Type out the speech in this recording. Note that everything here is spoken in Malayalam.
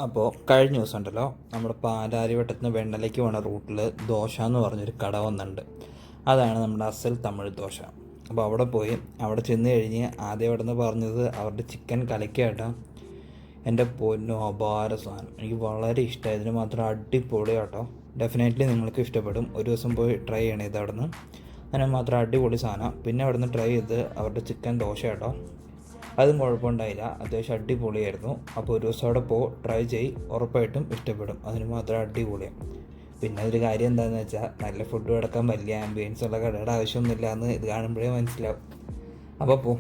അപ്പോൾ കഴിഞ്ഞ ദിവസം ഉണ്ടല്ലോ നമ്മുടെ പാലാരിവട്ടത്തിന് വെണ്ണലയ്ക്ക് പോണ റൂട്ടിൽ ദോശ എന്ന് പറഞ്ഞൊരു കട വന്നിട്ടുണ്ട്. അതാണ് നമ്മുടെ അസൽ തമിഴ് ദോശ. അപ്പോൾ അവിടെ പോയി അവിടെ ചെന്ന് കഴിഞ്ഞ് ആദ്യം അവിടെ നിന്ന് പറഞ്ഞത് അവരുടെ ചിക്കൻ കലക്കാട്ടോ. എൻ്റെ പൊന്നോ അപാര സാധനം, എനിക്ക് വളരെ ഇഷ്ടമായി. ഇതിന് മാത്രം അടിപൊളി കേട്ടോ. ഡെഫിനറ്റ്ലി നിങ്ങൾക്ക് ഇഷ്ടപ്പെടും. ഒരു ദിവസം പോയി ട്രൈ ചെയ്യണേ ഇത് അവിടെ നിന്ന്. അതിന് മാത്രം അടിപൊളി സാധനം. പിന്നെ അവിടെ നിന്ന് ട്രൈ ചെയ്ത് അവരുടെ ചിക്കൻ ദോശ കേട്ടോ, അതും കുഴപ്പമുണ്ടായില്ല, അത്യാവശ്യം അടിപൊളിയായിരുന്നു. അപ്പോൾ ഒരു ദിവസം അവിടെ ട്രൈ ചെയ്യ്, ഉറപ്പായിട്ടും ഇഷ്ടപ്പെടും. അതിന് മാത്രം അടിപൊളിയാണ്. പിന്നെ ഒരു കാര്യം എന്താണെന്ന് വെച്ചാൽ നല്ല ഫുഡ് കിടക്കാൻ വലിയ ആംബിയൻസ് ഉള്ള കടയുടെ ആവശ്യമൊന്നുമില്ല എന്ന് ഇത് കാണുമ്പോഴേ മനസ്സിലാവും. അപ്പോൾ